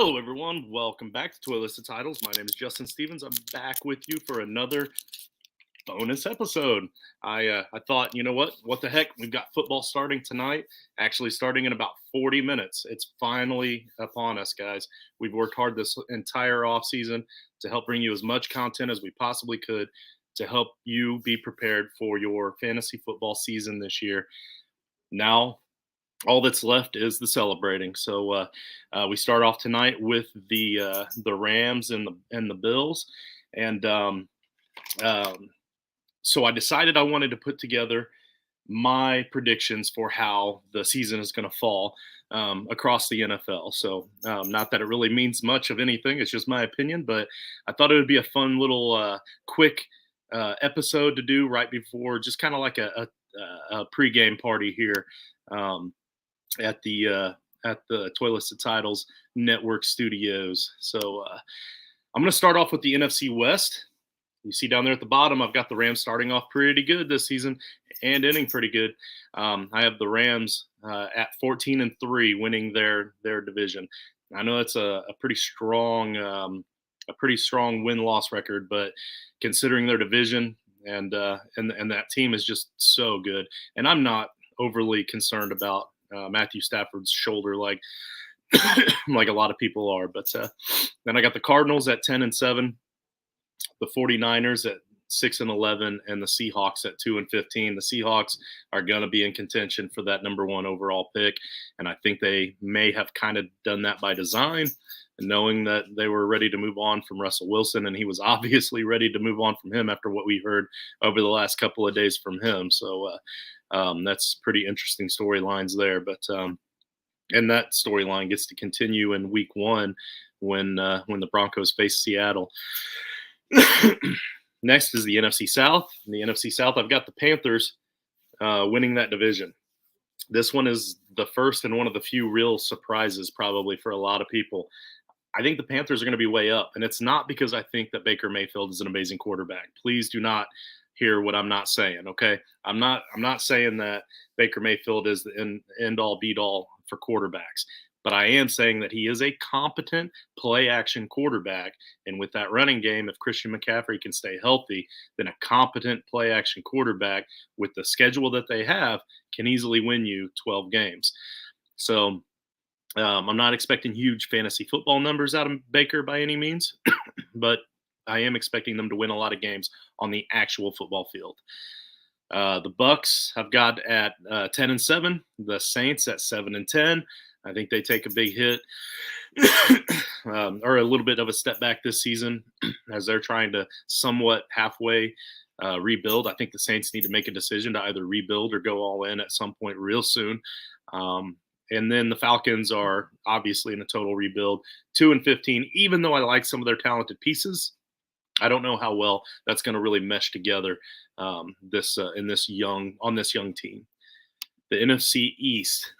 Hello, everyone. Welcome back to Toilisted Titles. My name is Justin Stevens. I'm back with you for another bonus episode. I thought, you know what the heck? We've got football starting tonight. Actually, starting in about 40 minutes. It's finally upon us, guys. We've worked hard this entire off season to help bring you as much content as we possibly could to help you be prepared for your fantasy football season this year. Now all that's left is the celebrating. So we start off tonight with the Rams and the Bills, and so I decided I wanted to put together my predictions for how the season is going to fall across the NFL. So not that it really means much of anything; it's just my opinion. But I thought it would be a fun little quick episode to do right before, just kind of like a pregame party here. At the Toilisted Titles Network Studios. So I'm going to start off with the NFC West. You see down there at the bottom, I've got the Rams starting off pretty good this season and ending pretty good. I have the Rams at 14-3, winning their division. I know that's a pretty strong win-loss record, but considering their division and that team is just so good, and I'm not overly concerned about Matthew Stafford's shoulder like like a lot of people are. But then I got the Cardinals at 10-7, the 49ers at 6-11, and the Seahawks at 2-15. The Seahawks are going to be in contention for that number one overall pick, and I think they may have kind of done that by design, knowing that they were ready to move on from Russell Wilson, and he was obviously ready to move on from him after what we heard over the last couple of days from him. So that's pretty interesting storylines there. But and that storyline gets to continue in week one when the Broncos face Seattle. Next is the NFC South. In the NFC South, I've got the Panthers winning that division. This one is the first and one of the few real surprises probably for a lot of people. I think the Panthers are going to be way up, and it's not because I think that Baker Mayfield is an amazing quarterback. Please do not hear what I'm not saying, okay? I'm not saying that Baker Mayfield is the end all beat all for quarterbacks, but I am saying that he is a competent play action quarterback, and with that running game, if Christian McCaffrey can stay healthy, then a competent play action quarterback with the schedule that they have can easily win you 12 games. So I'm not expecting huge fantasy football numbers out of Baker by any means, but I am expecting them to win a lot of games on the actual football field. The Bucks I've got at 10-7. The Saints at 7-10. I think they take a big hit or a little bit of a step back this season as they're trying to somewhat halfway rebuild. I think the Saints need to make a decision to either rebuild or go all in at some point real soon. And then the Falcons are obviously in a total rebuild, 2-15. Even though I like some of their talented pieces, I don't know how well that's going to really mesh together on this young team. The NFC East.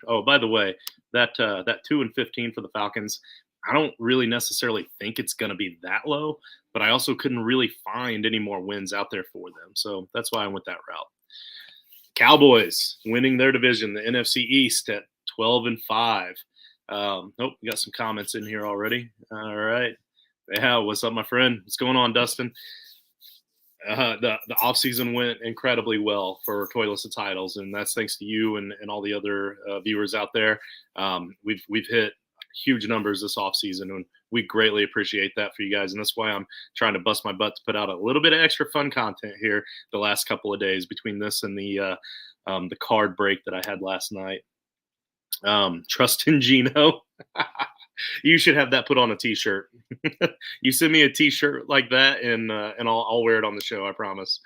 Oh, by the way, that 2-15 for the Falcons, I don't really necessarily think it's going to be that low, but I also couldn't really find any more wins out there for them, so that's why I went that route. Cowboys winning their division, the NFC East at 12-5. We got some comments in here already. All right. Yeah, what's up, my friend? What's going on, Dustin? The offseason went incredibly well for Toilisted Titles, and that's thanks to you and all the other viewers out there. We've hit huge numbers this offseason, and we greatly appreciate that for you guys. And that's why I'm trying to bust my butt to put out a little bit of extra fun content here the last couple of days between this and the card break that I had last night. Trust in Gino. You should have that put on a t-shirt. You send me a t-shirt like that and I'll wear it on the show. I promise.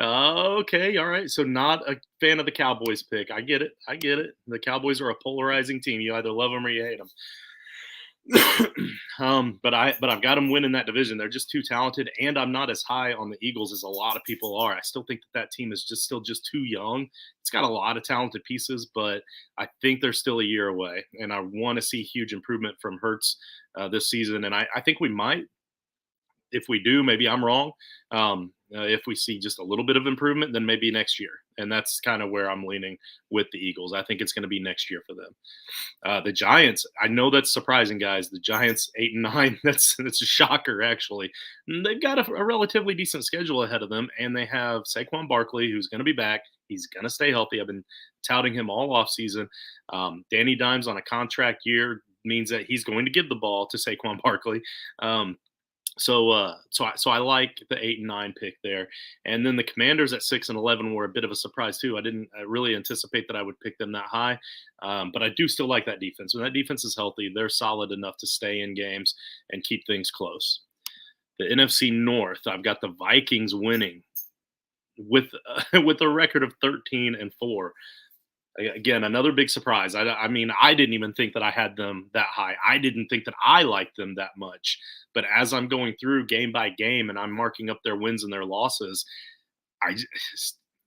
Okay. All right. So not a fan of the Cowboys pick. I get it. The Cowboys are a polarizing team. You either love them or you hate them. But I've got them winning that division. They're just too talented, and I'm not as high on the Eagles as a lot of people are. I still think that team is still too young. It's got a lot of talented pieces, but I think they're still a year away, and I want to see huge improvement from Hurts this season. And I think we might. If we do, maybe I'm wrong. If we see just a little bit of improvement, then maybe next year. And that's kind of where I'm leaning with the Eagles. I think it's going to be next year for them. The Giants, I know that's surprising, guys. The Giants 8-9. That's a shocker, actually. They've got a relatively decent schedule ahead of them, and they have Saquon Barkley, who's going to be back. He's going to stay healthy. I've been touting him all offseason. Danny Dimes on a contract year means that he's going to give the ball to Saquon Barkley. So I like the 8-9 pick there, and then the Commanders at 6-11 were a bit of a surprise too. I didn't really anticipate that I would pick them that high, but I do still like that defense. When that defense is healthy, they're solid enough to stay in games and keep things close. The NFC North, I've got the Vikings winning with with a record of 13-4. Again, another big surprise. I mean, I didn't even think that I had them that high. I didn't think that I liked them that much. But as I'm going through game by game and I'm marking up their wins and their losses,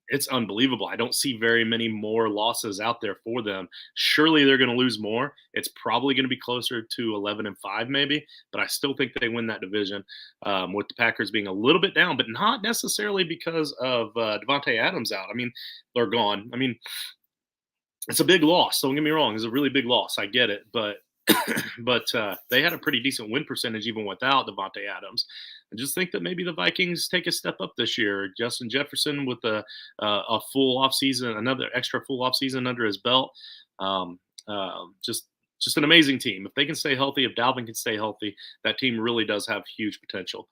it's unbelievable. I don't see very many more losses out there for them. Surely they're going to lose more. It's probably going to be closer to 11-5 maybe, but I still think they win that division, with the Packers being a little bit down, but not necessarily because of Devontae Adams out. I mean, they're gone. I mean, it's a big loss. Don't get me wrong. It's a really big loss. I get it. But they had a pretty decent win percentage even without Devontae Adams. I just think that maybe the Vikings take a step up this year. Justin Jefferson with a full offseason, another extra full offseason under his belt. Just an amazing team. If they can stay healthy, if Dalvin can stay healthy, that team really does have huge potential.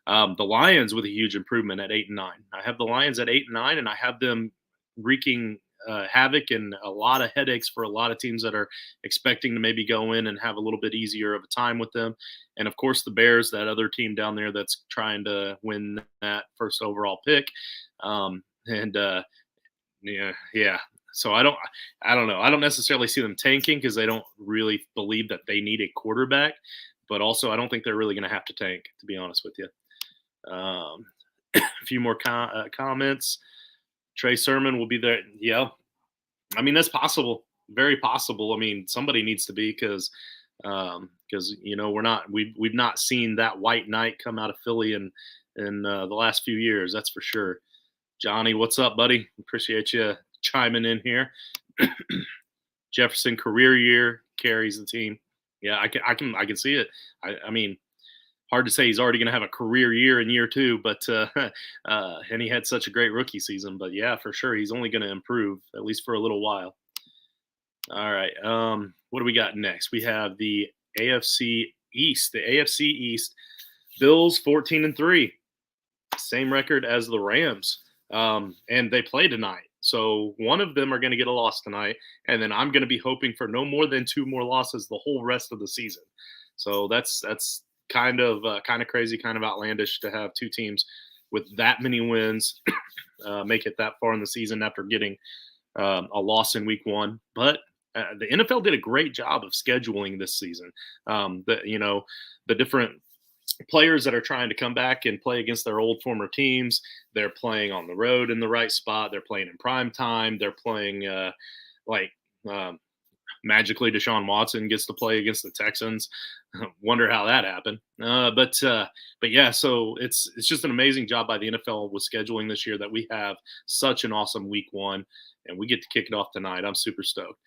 The Lions with a huge improvement at 8-9. I have the Lions at 8-9, and I have them wreaking havoc and a lot of headaches for a lot of teams that are expecting to maybe go in and have a little bit easier of a time with them. And of course, the Bears, that other team down there that's trying to win that first overall pick. Yeah. So I don't know. I don't necessarily see them tanking because they don't really believe that they need a quarterback. But also, I don't think they're really going to have to tank, to be honest with you. A few more comments. Trey Sermon will be there. Yeah. I mean, that's possible. Very possible. I mean, somebody needs to be because we've not seen that white knight come out of Philly in the last few years. That's for sure. Johnny, what's up, buddy? Appreciate you chiming in here. Jefferson career year carries the team. Yeah, I can see it. I mean, hard to say he's already going to have a career year in year two, but and he had such a great rookie season. But yeah, for sure, he's only going to improve at least for a little while. All right, what do we got next? We have the AFC East. The AFC East, Bills 14-3, same record as the Rams, and they play tonight. So one of them are going to get a loss tonight, and then I'm going to be hoping for no more than 2 more losses the whole rest of the season. So that's kind of crazy, kind of outlandish to have 2 teams with that many wins make it that far in the season after getting a loss in week 1. But the NFL did a great job of scheduling this season. The different players that are trying to come back and play against their old former teams, they're playing on the road in the right spot. They're playing in prime time. They're playing magically Deshaun Watson gets to play against the Texans. Wonder how that happened. But yeah, so it's just an amazing job by the NFL with scheduling this year that we have such an awesome week 1 and we get to kick it off tonight. I'm super stoked.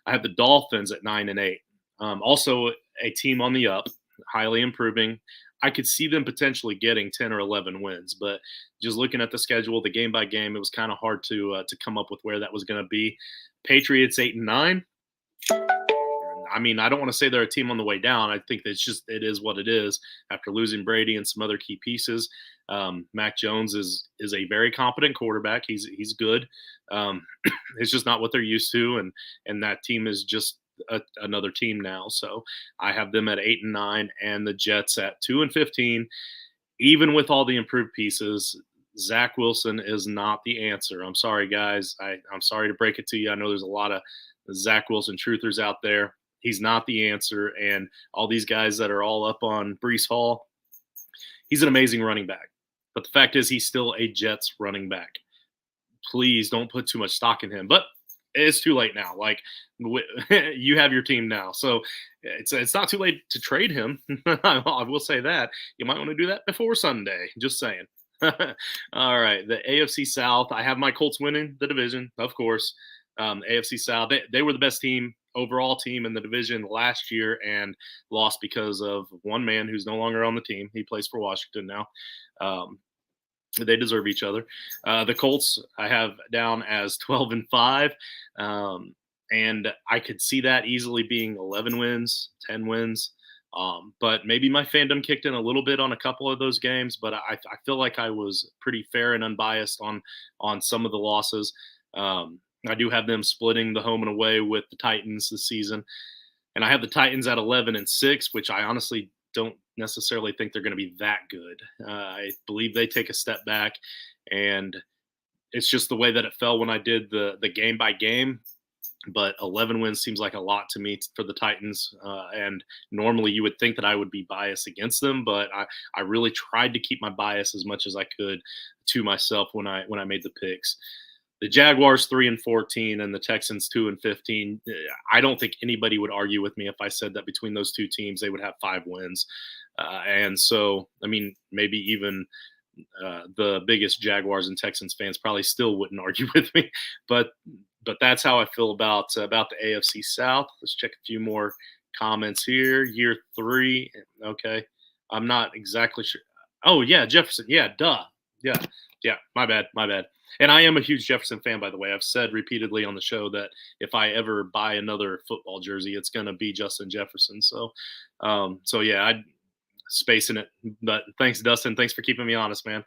I have the Dolphins at 9-8. Also a team on the up, highly improving. I could see them potentially getting 10 or 11 wins, but just looking at the schedule, the game by game, it was kind of hard to come up with where that was going to be. Patriots 8-9. I mean, I don't want to say they're a team on the way down. I think it is what it is after losing Brady and some other key pieces. Mac Jones is a very competent quarterback. He's good. It's just not what they're used to, and that team is just another team now. So I have them at 8-9 and the Jets at 2-15. Even with all the improved pieces, Zach Wilson is not the answer. I'm sorry, guys. I'm sorry to break it to you. I know there's a lot of Zach Wilson truthers out there. He's not the answer. And all these guys that are all up on Breece Hall, he's an amazing running back. But the fact is he's still a Jets running back. Please don't put too much stock in him. But it's too late now. Like, you have your team now. So it's not too late to trade him. I will say that. You might want to do that before Sunday. Just saying. All right, the AFC South. I have my Colts winning the division, of course. AFC South. They were the best team overall team in the division last year and lost because of one man who's no longer on the team. He plays for Washington now. Um, they deserve each other. The Colts I have down as 12-5, and I could see that easily being 11 wins, 10 wins. But maybe my fandom kicked in a little bit on a couple of those games, but I feel like I was pretty fair and unbiased on some of the losses. I do have them splitting the home and away with the Titans this season, and I have the Titans at 11-6, which I honestly don't necessarily think they're going to be that good. I believe they take a step back, and it's just the way that it fell when I did the game by game. But 11 wins seems like a lot to me for the Titans. And normally you would think that I would be biased against them, but I really tried to keep my bias as much as I could to myself when I made the picks. The Jaguars 3-14 and the Texans 2-15. I don't think anybody would argue with me if I said that between those two teams they would have 5 wins. And so, I mean, maybe even the biggest Jaguars and Texans fans probably still wouldn't argue with me, but that's how I feel about the AFC South. Let's check a few more comments here. Year 3, okay. I'm not exactly sure. Oh yeah, Jefferson. Yeah, duh. Yeah. My bad. And I am a huge Jefferson fan, by the way. I've said repeatedly on the show that if I ever buy another football jersey, it's going to be Justin Jefferson. So yeah, I'm spacing it. But thanks, Dustin. Thanks for keeping me honest, man.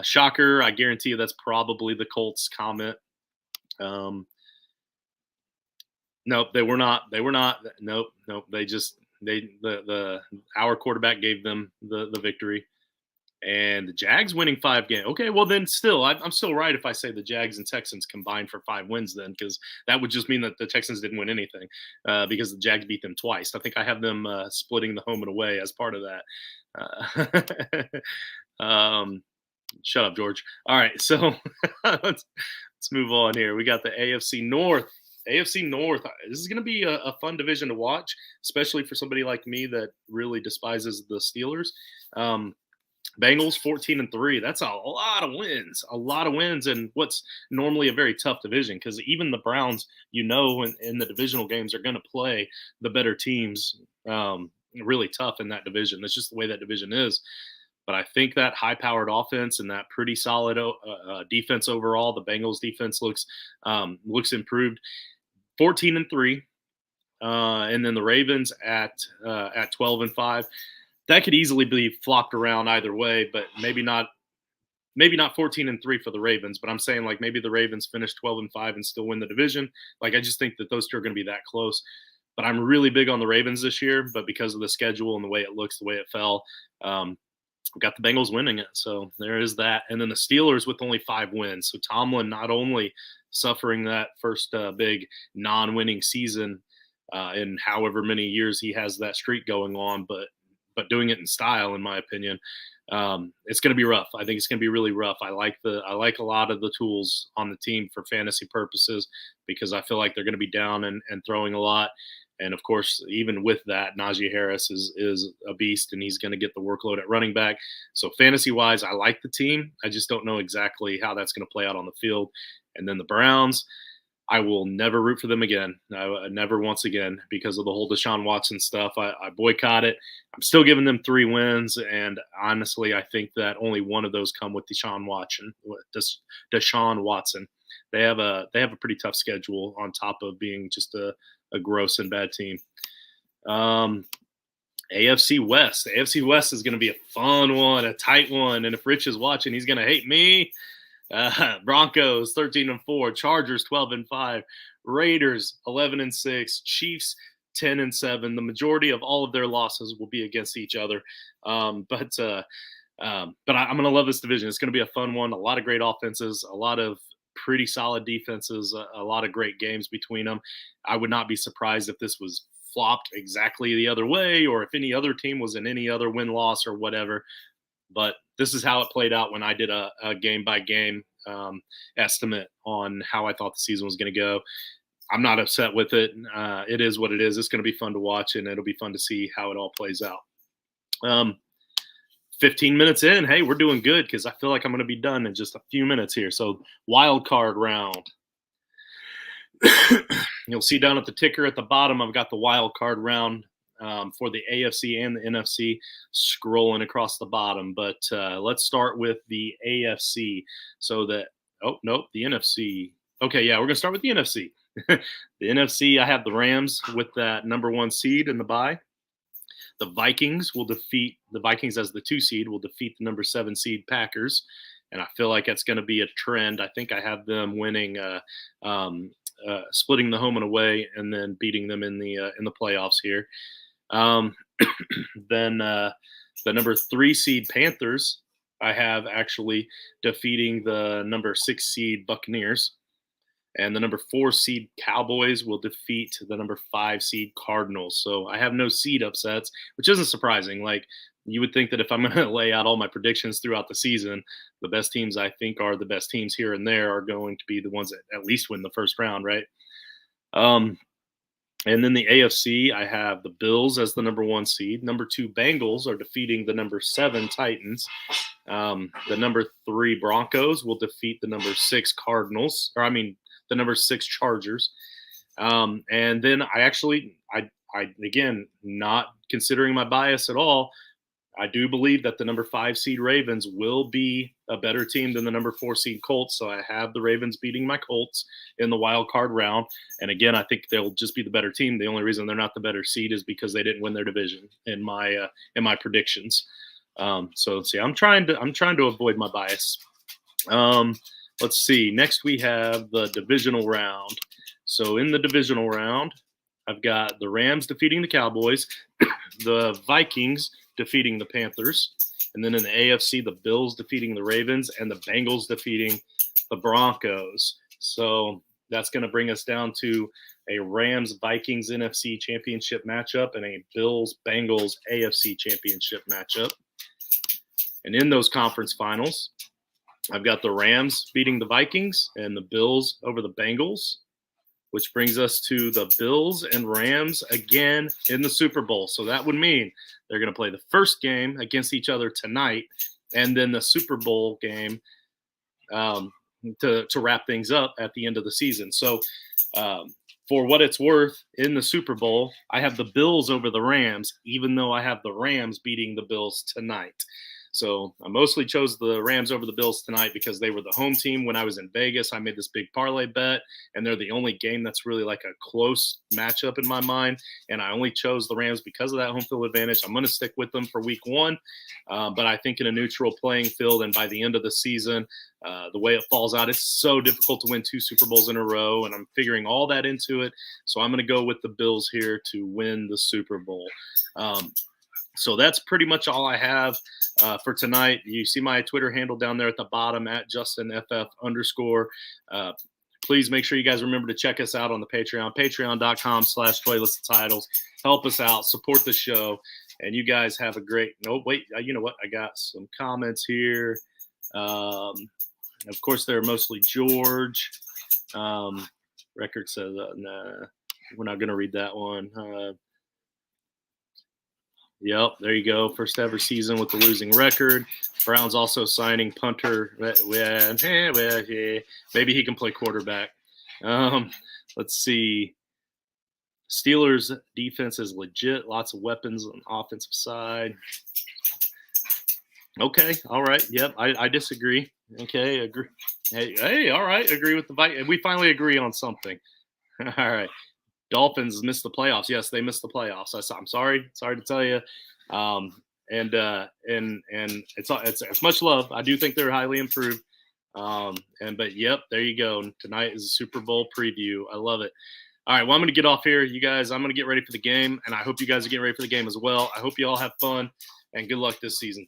Shocker. I guarantee you that's probably the Colts comment. Nope, they were not. Nope. Our quarterback gave them the victory. And the Jags winning 5 games. Okay, well then still, I'm still right if I say the Jags and Texans combined for 5 wins then, because that would just mean that the Texans didn't win anything because the Jags beat them twice. I think I have them splitting the home and away as part of that. Shut up, George. All right, so let's move on here. We got the AFC North. AFC North. This is going to be a fun division to watch, especially for somebody like me that really despises the Steelers. Bengals 14-3. That's a lot of wins, and what's normally a very tough division because even the Browns, in the divisional games, are going to play the better teams really tough in that division. That's just the way that division is. But I think that high-powered offense and that pretty solid defense overall, the Bengals defense looks improved. 14-3, and then the Ravens at 12-5. That could easily be flopped around either way, but maybe not 14-3 for the Ravens. But I'm saying like maybe the Ravens finish 12-5 and still win the division. Like I just think that those two are going to be that close. But I'm really big on the Ravens this year. But because of the schedule and the way it looks, the way it fell, got the Bengals winning it. So there is that. And then the Steelers with only 5 wins. So Tomlin not only suffering that first big non-winning season in however many years he has that streak going on, but doing it in style, in my opinion. It's going to be rough. I think it's going to be really rough. I like a lot of the tools on the team for fantasy purposes because I feel like they're going to be down and throwing a lot. And of course, even with that, Najee Harris is a beast, and he's going to get the workload at running back. So fantasy-wise, I like the team. I just don't know exactly how that's going to play out on the field. And then the Browns, I will never root for them again. Never once again because of the whole Deshaun Watson stuff. I boycott it. I'm still giving them 3 wins, and honestly, I think that only one of those come with Deshaun Watson. They have a pretty tough schedule on top of being just a gross and bad team. AFC West. The AFC West is going to be a fun one, a tight one, and if Rich is watching, he's going to hate me. Broncos 13-4, Chargers 12-5, Raiders 11-6, Chiefs 10-7. The majority of all of their losses will be against each other. But I'm going to love this division. It's going to be a fun one. A lot of great offenses, a lot of pretty solid defenses, a lot of great games between them. I would not be surprised if this was flopped exactly the other way or if any other team was in any other win-loss or whatever. But this is how it played out when I did a game-by-game estimate on how I thought the season was going to go. I'm not upset with it. It is what it is. It's going to be fun to watch, and it'll be fun to see how it all plays out. 15 minutes in, hey, we're doing good because I feel like I'm going to be done in just a few minutes here. So, wild card round. You'll see down at the ticker at the bottom, I've got the wild card round for the AFC and the NFC scrolling across the bottom. But let's start with the AFC. So that, oh, nope, the NFC. Okay, yeah, we're going to start with the NFC. The NFC, I have the Rams with that number 1 seed in the bye. The Vikings as the 2 seed will defeat the number 7 seed Packers. And I feel like that's going to be a trend. I think I have them winning, splitting the home and away, and then beating them in the playoffs here. Then the number 3 seed Panthers, I have actually defeating the number 6 seed Buccaneers. And the number 4 seed Cowboys will defeat the number 5 seed Cardinals. So I have no seed upsets, which isn't surprising. Like, you would think that if I'm going to lay out all my predictions throughout the season, the best teams I think are the best teams here and there are going to be the ones that at least win the first round, right? And then the AFC, I have the Bills as the number 1 seed. Number 2 Bengals are defeating the number 7 Titans. The number 3 Broncos will defeat the number 6 Cardinals, the number 6 Chargers. And then I again, not considering my bias at all, I do believe that the number 5 seed Ravens will be a better team than the number 4 seed Colts. So I have the Ravens beating my Colts in the wild card round. And again, I think they'll just be the better team. The only reason they're not the better seed is because they didn't win their division in my predictions. So let's see. I'm trying to avoid my bias. Let's see. Next, we have the divisional round. So in the divisional round, I've got the Rams defeating the Cowboys, the Vikings defeating the Panthers, and then in the AFC, the Bills defeating the Ravens, and the Bengals defeating the Broncos. So that's going to bring us down to a Rams-Vikings NFC championship matchup and a Bills-Bengals AFC championship matchup. And in those conference finals, I've got the Rams beating the Vikings and the Bills over the Bengals, which brings us to the Bills and Rams again in the Super Bowl. So that would mean they're going to play the first game against each other tonight, and then the Super Bowl game to wrap things up at the end of the season. So for what it's worth, in the Super Bowl, I have the Bills over the Rams, even though I have the Rams beating the Bills tonight. So I mostly chose the Rams over the Bills tonight because they were the home team. When I was in Vegas, I made this big parlay bet, and they're the only game that's really like a close matchup in my mind. And I only chose the Rams because of that home field advantage. I'm going to stick with them for week 1. But I think in a neutral playing field and by the end of the season, the way it falls out, it's so difficult to win 2 Super Bowls in a row, and I'm figuring all that into it. So I'm going to go with the Bills here to win the Super Bowl. So that's pretty much all I have for tonight. You see my Twitter handle down there at the bottom at JustinFF_. Please make sure you guys remember to check us out on the Patreon, patreon.com/toylistentitles. Help us out, support the show, and you guys have a great. No, wait, you know what? I got some comments here. Of course, they're mostly George. Record says, nah, we're not going to read that one. Yep, there you go. First ever season with the losing record. Browns also signing punter. Maybe he can play quarterback. Let's see. Steelers defense is legit. Lots of weapons on the offensive side. Okay, all right. Yep, I disagree. Okay, agree. Hey, all right. Agree with the Vikings. We finally agree on something. All right. Dolphins missed the playoffs. Yes, they missed the playoffs. I'm sorry to tell you. And it's much love. I do think they're highly improved. But yep, there you go. Tonight is a Super Bowl preview. I love it. All right, well, I'm going to get off here, you guys. I'm going to get ready for the game, and I hope you guys are getting ready for the game as well. I hope you all have fun, and good luck this season.